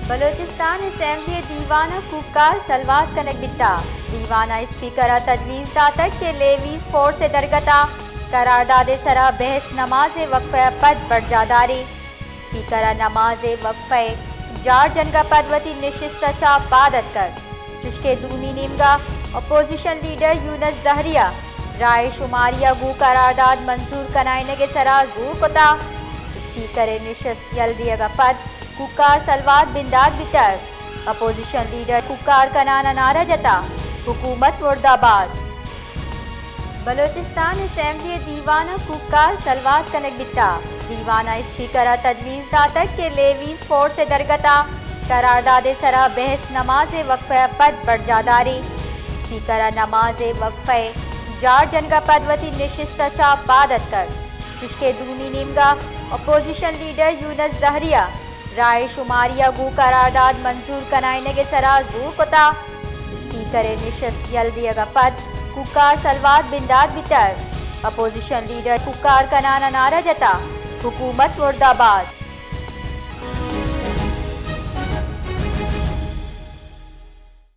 Balochistan assembly दीवाना खूबकार सलवात कनक बिता दीवाना स्पीकर तजवीज़ दातक के लेवीज फोर से दरगता करारदाद सरा बहस नमाज वक्फ़े पद बरजादारी स्पीकर नमाज वक्फ़े जार जनगा पदवती निशिस्त चा बादत कर चुश्के दूमी निमगा अपोजिशन लीडर यूनस जहरिया राय शुमारिया गु करारदाद मंजूर कनाइने के सरा जूर कोता स्पीकर निशस्त यल्दियगा पद कुकार सलवात बिंदाद बितर अपोजिशन लीडर कुकार कनाना नारा जता हुकूमत मुर्दाबाद। बलोचिस्तान असेंबली दीवाना कुकार सलवात कनक बिता दीवाना स्पीकर तजवीज़ दातक के लेवीज फोर से दरगता करारदाद सरा बहस नमाज वक्फ़े पद बरजादारी स्पीकर नमाज वक्फ़े जार जनगा पदवती निशिस्त चा बादत कर चुश्के दूनी निमगा अपोजिशन लीडर यूनस जहरिया राय शुमारिया गु करारदाद मंजूर कनाइने के सरा जूर कोता स्पीकर निशस्त यल्दियगा पद कुकार सलवात बिंदाद बितर अपोजिशन लीडर कुकार कनाना नारा जता हुकूमत मुर्दाबाद।